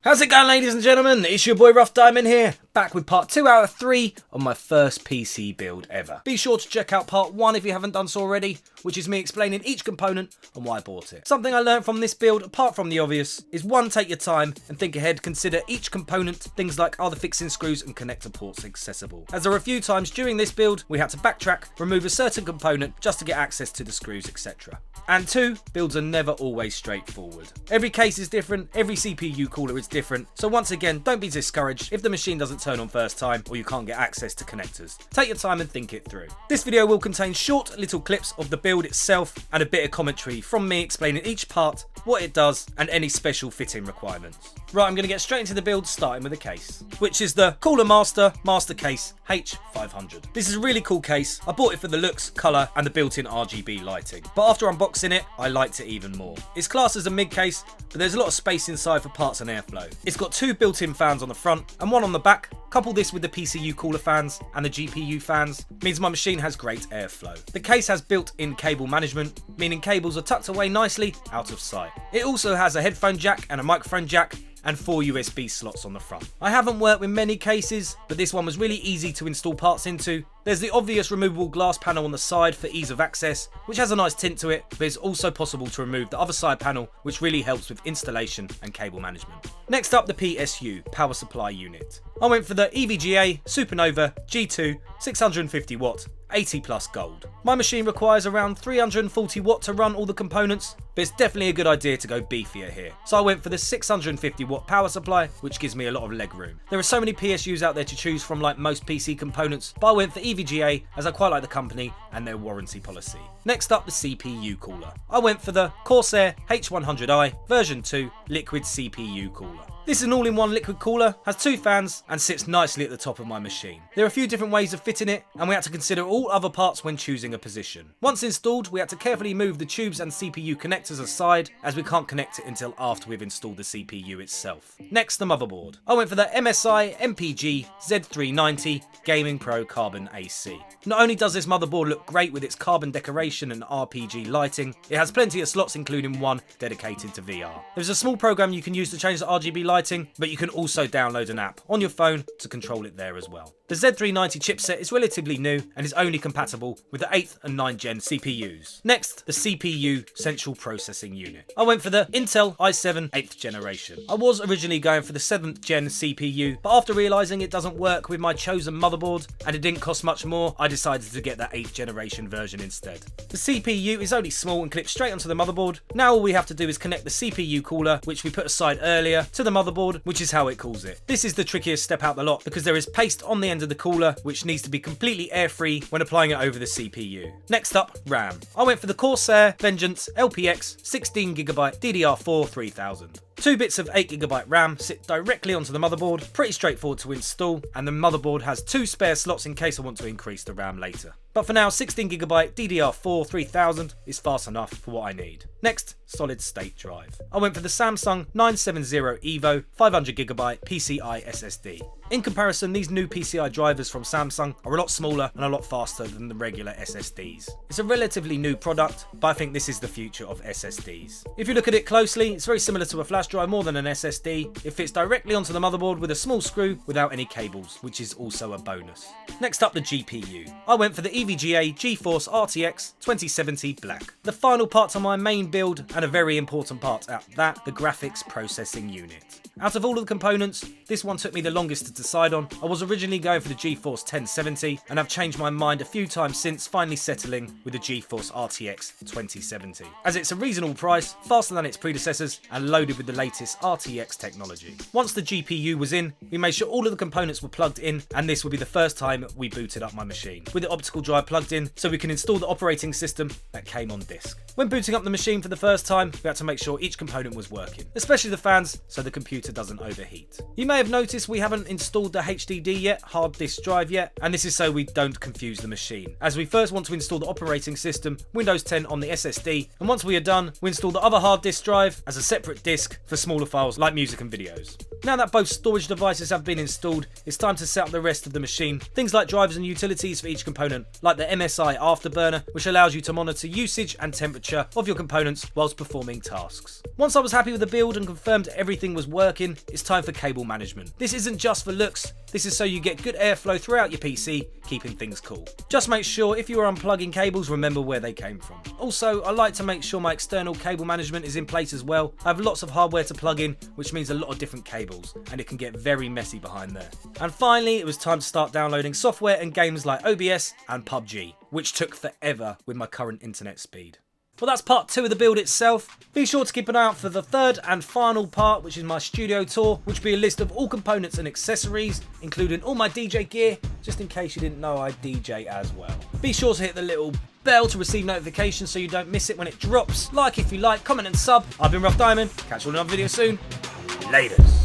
How's it going, ladies and gentlemen? It's your boy Rough Diamond here, back with part 2 out of 3 on my first PC build ever. Be sure to check out part 1 if you haven't done so already, which is me explaining each component and why I bought it. Something I learned from this build, apart from the obvious, is 1, take your time and think ahead, consider each component, things like are the fixing screws and connector ports accessible. As there were a few times during this build, we had to backtrack, remove a certain component just to get access to the screws, etc. And 2, builds are never always straightforward. Every case is different, every CPU cooler is different, so once again, don't be discouraged if the machine doesn't turn on first time or you can't get access to connectors. Take your time and think it through. This video will contain short little clips of the build itself and a bit of commentary from me explaining each part, what it does and any special fitting requirements. Right, I'm going to get straight into the build, starting with the case, which is the Cooler Master Case H500. This is a really cool case. I bought it for the looks, colour and the built-in RGB lighting, but after unboxing it, I liked it even more. It's classed as a mid case, but there's a lot of space inside for parts and airflow. It's got 2 built-in fans on the front and 1 on the back. Couple this with the PCU cooler fans and the GPU fans, means my machine has great airflow. The case has built-in cable management, meaning cables are tucked away nicely out of sight. It also has a headphone jack and a microphone jack, and 4 USB slots on the front. I haven't worked with many cases, but this one was really easy to install parts into. There's the obvious removable glass panel on the side for ease of access, which has a nice tint to it, but it's also possible to remove the other side panel, which really helps with installation and cable management. Next up, the PSU, power supply unit. I went for the EVGA Supernova G2 650 watt 80 plus gold. My machine requires around 340 watt to run all the components, but it's definitely a good idea to go beefier here. So I went for the 650 watt power supply, which gives me a lot of leg room. There are so many PSUs out there to choose from like most PC components, but I went for EVGA as I quite like the company and their warranty policy. Next up, the CPU cooler. I went for the Corsair H100i version 2 liquid CPU cooler. This is an all-in-one liquid cooler, has 2 fans and sits nicely at the top of my machine. There are a few different ways of fitting it and we had to consider all other parts when choosing a position. Once installed, we had to carefully move the tubes and CPU connectors aside as we can't connect it until after we've installed the CPU itself. Next, the motherboard. I went for the MSI MPG Z390 Gaming Pro Carbon AC. Not only does this motherboard look great with its carbon decoration and RPG lighting, it has plenty of slots including 1 dedicated to VR. There's a small program you can use to change the RGB lighting, but you can also download an app on your phone to control it there as well. The Z390 chipset is relatively new and is only compatible with the 8th and 9th gen CPUs. Next, the CPU Central Processing Unit. I went for the Intel i7 8th generation. I was originally going for the 7th gen CPU, but after realising it doesn't work with my chosen motherboard and it didn't cost much more, I decided to get the 8th generation version instead. The CPU is only small and clips straight onto the motherboard. Now all we have to do is connect the CPU cooler, which we put aside earlier, to the motherboard, which is how it calls it. This is the trickiest step out the lot because there is paste on the end of the cooler which needs to be completely air free when applying it over the CPU. Next up, RAM. I went for the Corsair Vengeance LPX 16GB DDR4 3000. 2 bits of 8GB RAM sit directly onto the motherboard, pretty straightforward to install, and the motherboard has 2 spare slots in case I want to increase the RAM later. But for now, 16GB DDR4 3000 is fast enough for what I need. Next, solid state drive. I went for the Samsung 970 EVO 500GB PCI SSD. In comparison, these new PCI drivers from Samsung are a lot smaller and a lot faster than the regular SSDs. It's a relatively new product, but I think this is the future of SSDs. If you look at it closely, it's very similar to a flash drive more than an SSD. It fits directly onto the motherboard with a small screw without any cables, which is also a bonus. Next up, the GPU. I went for the EVGA GeForce RTX 2070 Black. The final part to my main build, and a very important part at that, the graphics processing unit. Out of all of the components, this one took me the longest to decide on. I was originally going for the GeForce 1070 and I've changed my mind a few times since, finally settling with the GeForce RTX 2070. As it's a reasonable price, faster than its predecessors and loaded with the latest RTX technology. Once the GPU was in, we made sure all of the components were plugged in, and this would be the first time we booted up my machine, with the optical drive plugged in so we can install the operating system that came on disk. When booting up the machine for the first time, we had to make sure each component was working, especially the fans, so the computer doesn't overheat. You may have noticed we haven't installed the HDD yet, hard disk drive yet, and this is so we don't confuse the machine, as we first want to install the operating system, Windows 10 on the SSD, and once we are done, we install the other hard disk drive as a separate disk for smaller files like music and videos. Now that both storage devices have been installed, it's time to set up the rest of the machine. Things like drivers and utilities for each component, like the MSI Afterburner, which allows you to monitor usage and temperature of your components whilst performing tasks. Once I was happy with the build and confirmed everything was working, networking, it's time for cable management. This isn't just for looks, this is so you get good airflow throughout your PC, keeping things cool. Just make sure if you are unplugging cables, remember where they came from. Also, I like to make sure my external cable management is in place as well. I have lots of hardware to plug in, which means a lot of different cables, and it can get very messy behind there. And finally, it was time to start downloading software and games like OBS and PUBG, which took forever with my current internet speed. Well, that's part 2 of the build itself. Be sure to keep an eye out for the third and final part, which is my studio tour, which will be a list of all components and accessories, including all my DJ gear, just in case you didn't know I DJ as well. Be sure to hit the little bell to receive notifications so you don't miss it when it drops. Like if you like, comment and sub. I've been Rough Diamond. Catch you on another video soon. Laters.